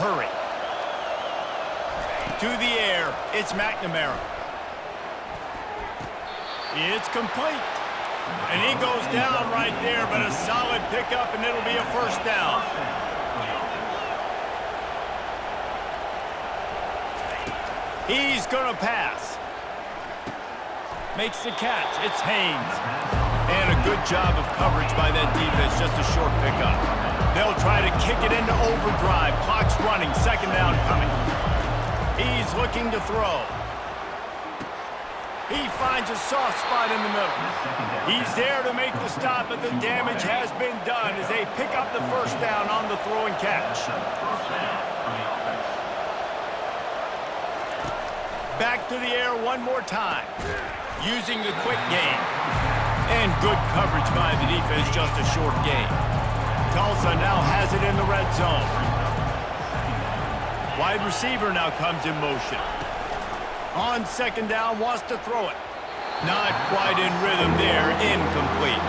hurry. To the air, it's McNamara. It's complete. And he goes down right there, but a solid pickup, and it'll be a first down. He's going to pass. Makes the catch. It's Haynes. And a good job of coverage by that defense, just a short pickup. They'll try to kick it into overdrive. Clock's running, second down coming. He's looking to throw. He finds a soft spot in the middle. He's there to make the stop, but the damage has been done as they pick up the first down on the throw and catch. Back to the air one more time. Using the quick game. And good coverage by the defense, just a short gain. Tulsa now has it in the red zone. Wide receiver now comes in motion. On second down, wants to throw it. Not quite in rhythm there, incomplete.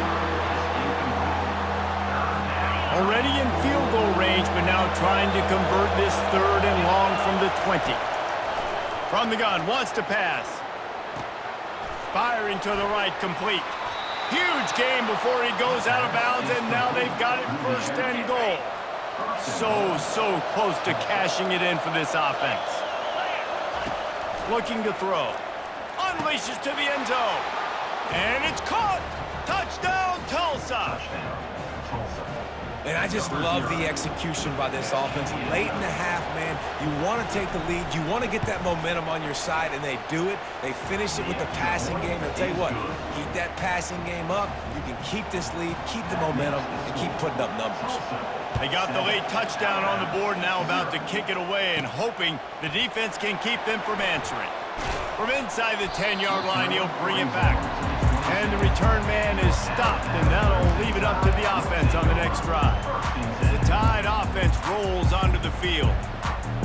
Already in field goal range, but now trying to convert this third and long from the 20. From the gun, wants to pass. Firing to the right, complete. Huge game before he goes out of bounds, and now they've got it first and goal. So close to cashing it in for this offense. Looking to throw. Unleashes to the end zone. And it's caught. Touchdown, Tulsa. And I just love the execution by this offense. Late in the half, man, you want to take the lead. You want to get that momentum on your side, and they do it. They finish it with the passing game. And I'll tell you what, keep that passing game up. You can keep this lead, keep the momentum, and keep putting up numbers. They got the late touchdown on the board, now about to kick it away and hoping the defense can keep them from answering. From inside the 10-yard line, he'll bring it back. And the return man is stopped, and that'll leave it up to the offense on the next drive. The Tide offense rolls onto the field.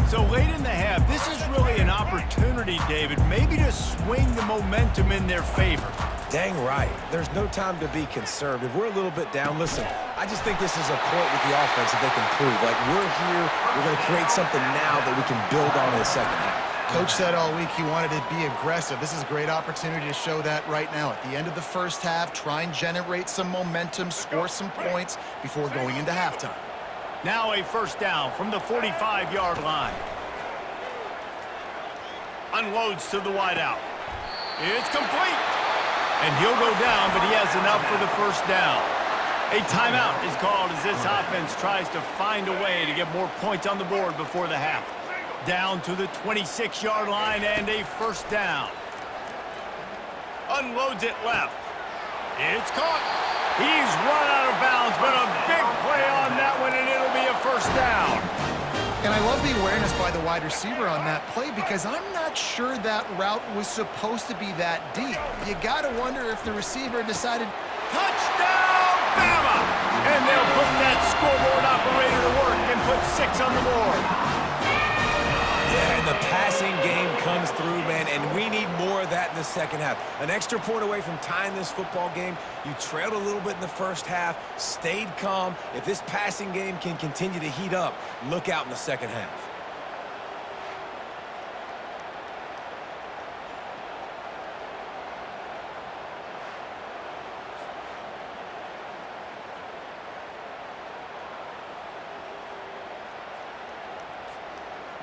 So late in the half, this is really an opportunity, David, maybe to swing the momentum in their favor. Dang right. There's no time to be conservative. We're a little bit down. Listen, I just think this is a point with the offense that they can prove. Like, we're here, we're going to create something now that we can build on in the second half. Coach said all week he wanted to be aggressive. This is a great opportunity to show that right now. At the end of the first half, try and generate some momentum, score some points before going into halftime. Now a first down from the 45-yard line. Unloads to the wideout. It's complete. And he'll go down, but he has enough for the first down. A timeout is called as this offense tries to find a way to get more points on the board before the half. Down to the 26-yard line and a first down. Unloads it left. It's caught. He's run out of bounds, but a big play on that one, and it'll be a first down. And I love the awareness by the wide receiver on that play because I'm not sure that route was supposed to be that deep. You got to wonder if the receiver decided, touchdown, Bama! And they'll put that scoreboard operator to work and put 6 on the board. Yeah, and the passing game comes through, man, and we need more of that in the second half. An extra point away from tying this football game. You trailed a little bit in the first half, stayed calm. If this passing game can continue to heat up, look out in the second half.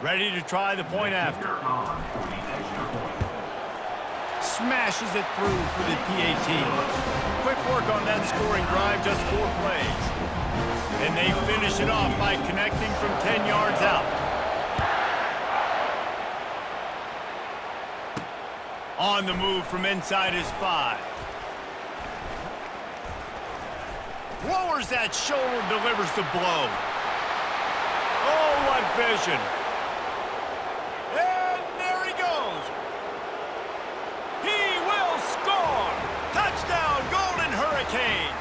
Ready to try the point after. Smashes it through for the PAT. Quick work on that scoring drive, just 4 plays. And they finish it off by connecting from 10 yards out. On the move from inside his 5. Lowers that shoulder, delivers the blow. Oh, what vision. And there he goes. He will score. Touchdown, Golden Hurricane.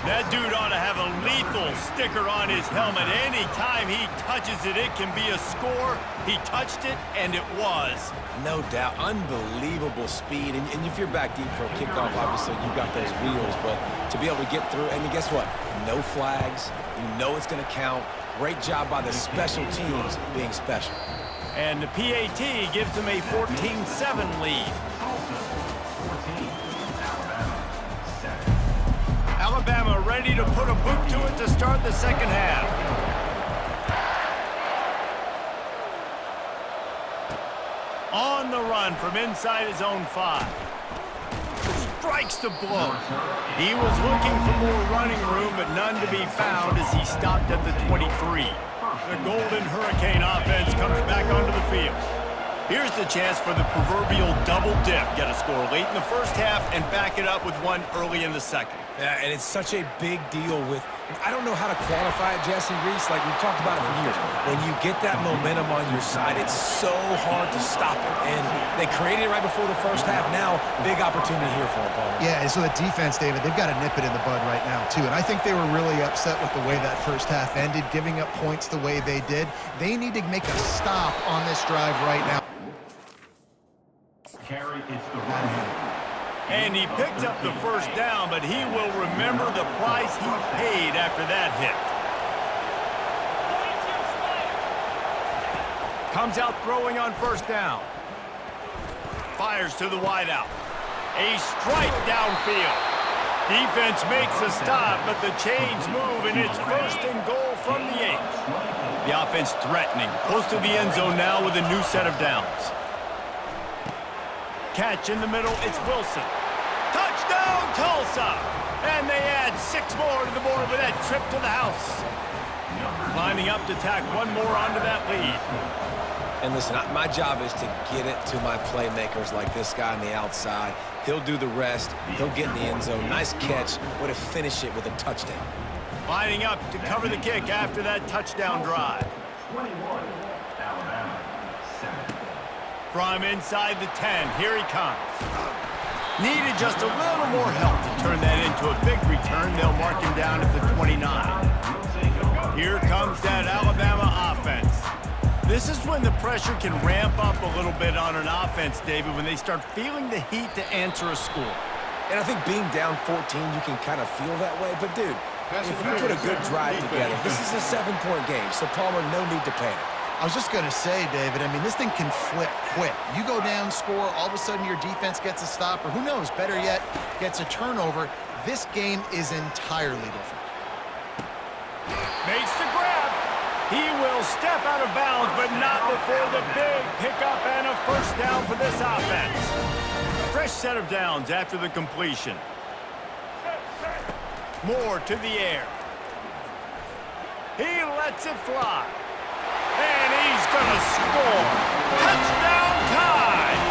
That dude ought to have a lethal sticker on his helmet. Anytime he touches it, it can be a score. He touched it, and it was. No doubt. Unbelievable speed. And if you're back deep for a kickoff, obviously you've got those wheels. But to be able to get through, and guess what? No flags. You know it's going to count. Great job by the special teams being special. And the PAT gives them a 14-7 lead. Alabama ready to put a boot to it to start the second half. On the run from inside his own 5. Strikes the blow. He was looking for more running room, but none to be found as he stopped at the 23. The Golden Hurricane offense comes back onto the field. Here's the chance for the proverbial double dip. Get a score late in the first half and back it up with one early in the second. Yeah, and it's such a big deal with, I don't know how to quantify it, Jesse Reese. Like, we've talked about it for years. When you get that momentum on your side, it's so hard to stop it. And they created it right before the first half. Now, big opportunity here for them, Paul. Yeah, so the defense, David, they've got to nip it in the bud right now, too. And I think they were really upset with the way that first half ended, giving up points the way they did. They need to make a stop on this drive right now. Carry is the running. And he picked up the first down, but he will remember the price he paid after that hit. Comes out throwing on first down. Fires to the wideout. A strike downfield. Defense makes a stop, but the chains move, and it's first and goal from the 8. The offense threatening. Close to the end zone now with a new set of downs. Catch in the middle, it's Wilson. Touchdown, Tulsa! And they add 6 more to the board with that trip to the house. Lining up to tack one more onto that lead. And listen, my job is to get it to my playmakers like this guy on the outside. He'll do the rest. He'll get in the end zone. Nice catch. Way to finish it with a touchdown. Lining up to cover the kick after that touchdown drive. 21, Alabama, 7. From inside the 10, here he comes. Needed just a little more help to turn that into a big return. They'll mark him down at the 29. Here comes that Alabama offense. This is when the pressure can ramp up a little bit on an offense, David, when they start feeling the heat to answer a score. And I think being down 14, you can kind of feel that way. But, dude, if you put a good drive together, this is a 7-point game, so Palmer, no need to panic. I was just going to say, David, I mean, this thing can flip quick. You go down, score, all of a sudden your defense gets a stop, or who knows, better yet, gets a turnover. This game is entirely different. Makes the grab. He will step out of bounds, but not before the big pickup and a first down for this offense. Fresh set of downs after the completion. Moore to the air. He lets it fly. And he's going to score. Touchdown time!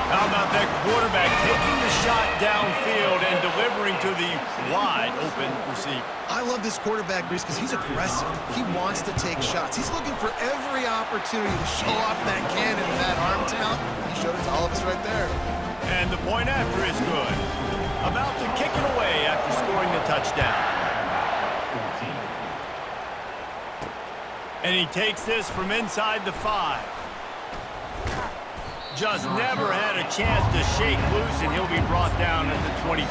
How about that quarterback taking the shot downfield and delivering to the wide-open receiver? I love this quarterback, Reese, because he's aggressive. He wants to take shots. He's looking for every opportunity to show off that cannon and that arm talent. He showed it to all of us right there. And the point after is good. About to kick it away after scoring the touchdown. And he takes this from inside the 5. Just never had a chance to shake loose, and he'll be brought down at the 24.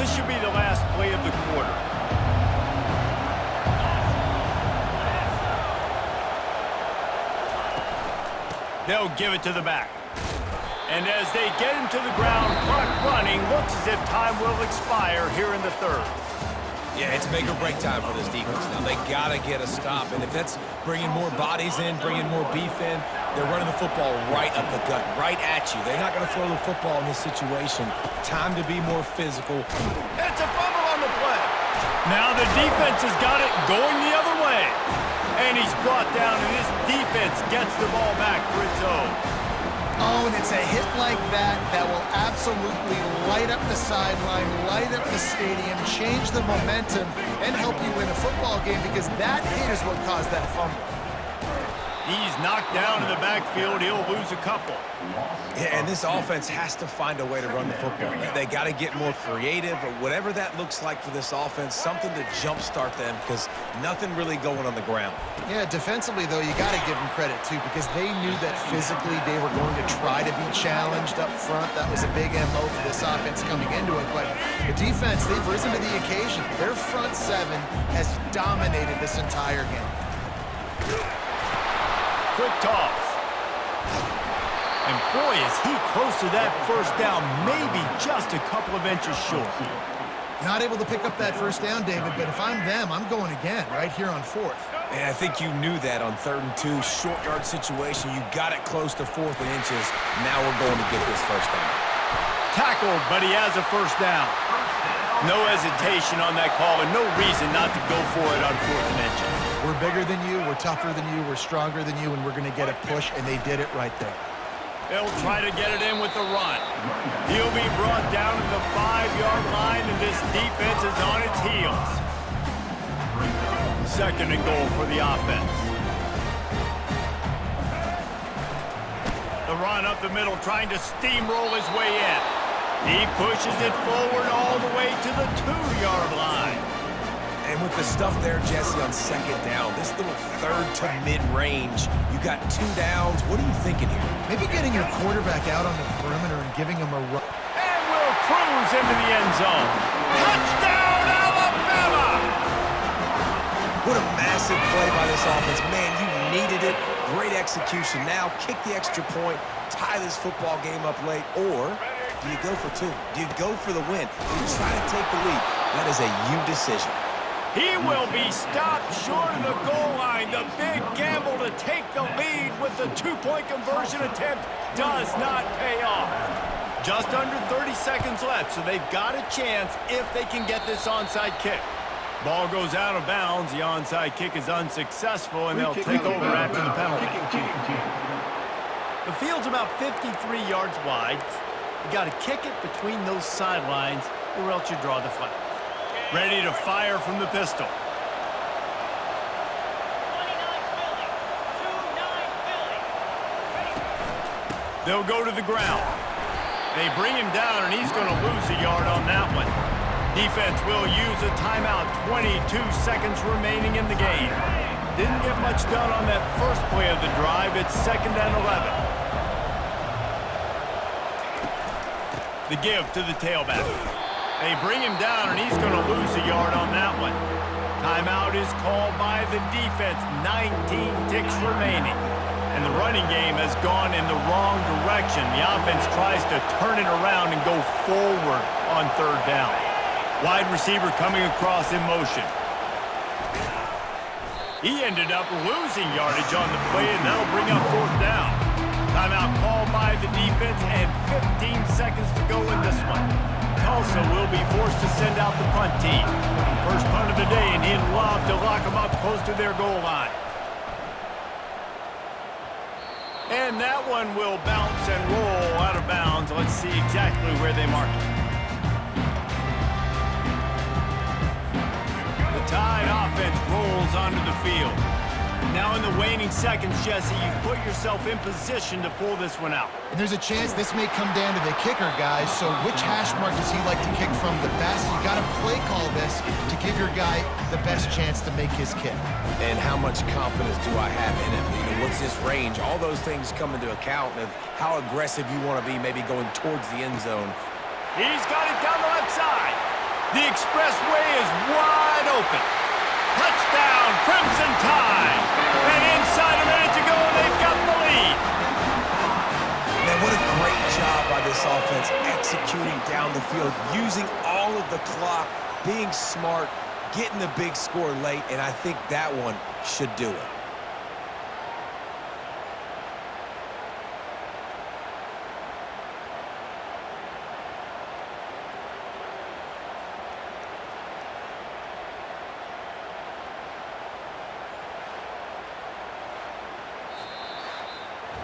This should be the last play of the quarter. They'll give it to the back. And as they get him to the ground, clock running, looks as if time will expire here in the 3rd. Yeah, it's make or break time for this defense. Now, they got to get a stop. And if that's bringing more bodies in, bringing more beef in, they're running the football right up the gut, right at you. They're not going to throw the football in this situation. Time to be more physical. It's a fumble on the play. Now the defense has got it going the other way. And he's brought down, and his defense gets the ball back for its own. Oh, and it's a hit like that that will absolutely light up the sideline, light up the stadium, change the momentum, and help you win a football game, because that hit is what caused that fumble. He's knocked down in the backfield. He'll lose a couple. Yeah, and this offense has to find a way to run the football. They got to get more creative, or whatever that looks like for this offense, something to jumpstart them, because nothing really going on the ground. Yeah, defensively, though, you got to give them credit, too, because they knew that physically they were going to try to be challenged up front. That was a big MO for this offense coming into it. But the defense, they've risen to the occasion. Their front seven has dominated this entire game. Quick toss. And boy, is he close to that first down, maybe just a couple of inches short. Not able to pick up that first down, David, but if I'm them, I'm going again right here on fourth. And I think you knew that on 3rd and 2, short yard situation. You got it close to 4th and inches. Now we're going to get this first down. Tackled, but he has a first down. No hesitation on that call, and no reason not to go for it on 4th and inches. We're bigger than you, we're tougher than you, we're stronger than you, and we're going to get a push, and they did it right there. They'll try to get it in with the run. He'll be brought down to the 5-yard line, and this defense is on its heels. 2nd and goal for the offense. The run up the middle, trying to steamroll his way in. He pushes it forward all the way to the 2-yard line. And with the stuff there, Jesse, on 2nd down, this little 3rd to mid-range, you got 2 downs. What are you thinking here? Maybe getting your quarterback out on the perimeter and giving him a run. And will cruise into the end zone. Touchdown, Alabama! What a massive play by this offense. Man, you needed it. Great execution. Now kick the extra point, tie this football game up late, or do you go for 2? Do you go for the win? Do you try to take the lead? That is a you decision. He will be stopped short of the goal line. The big gamble to take the lead with the 2-point conversion attempt does not pay off. Just under 30 seconds left, so they've got a chance if they can get this onside kick. Ball goes out of bounds. The onside kick is unsuccessful, and they'll take over after the penalty. The field's about 53 yards wide. You got to kick it between those sidelines, or else you draw the flag. Ready to fire from the pistol. They'll go to the ground. They bring him down, and he's going to lose a yard on that one. Defense will use a timeout. 22 seconds remaining in the game. Didn't get much done on that first play of the drive. It's 2nd and 11. The give to the tailback. They bring him down, and he's going to lose a yard on that one. Timeout is called by the defense. 19 ticks remaining. And the running game has gone in the wrong direction. The offense tries to turn it around and go forward on 3rd down. Wide receiver coming across in motion. He ended up losing yardage on the play, and that'll bring up 4th down. Timeout called by the defense, and 15 seconds to go in this one. Tulsa will be forced to send out the punt team. First punt of the day, and he'd love to lock them up close to their goal line. And that one will bounce and roll out of bounds. Let's see exactly where they mark it. The Tide offense rolls onto the field. Now in the waning seconds, Jesse, you've put yourself in position to pull this one out. And there's a chance this may come down to the kicker, guys. So which hash mark does he like to kick from the best? You got to play call this to give your guy the best chance to make his kick. And how much confidence do I have in him? You know, what's this range? All those things come into account of how aggressive you want to be, maybe going towards the end zone. He's got it down the left side. The expressway is wide open. Touchdown, Crimson Tide. And inside a minute to go, they've got the lead. Man, what a great job by this offense executing down the field, using all of the clock, being smart, getting the big score late, and I think that one should do it.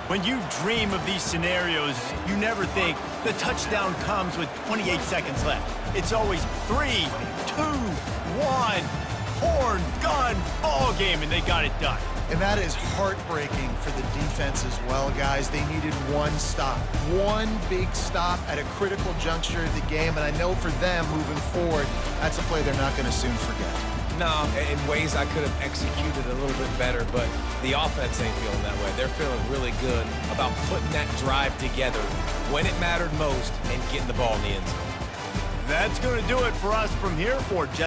When you dream of these scenarios, you never think the touchdown comes with 28 seconds left. It's always 3, 2, 1, horn, gun, ball game, and they got it done. And that is heartbreaking for the defense as well, guys. They needed one stop, one big stop at a critical juncture of the game. And I know for them moving forward, that's a play they're not going to soon forget. No, in ways I could have executed a little bit better, but the offense ain't feeling that way. They're feeling really good about putting that drive together when it mattered most and getting the ball in the end zone. That's going to do it for us from here for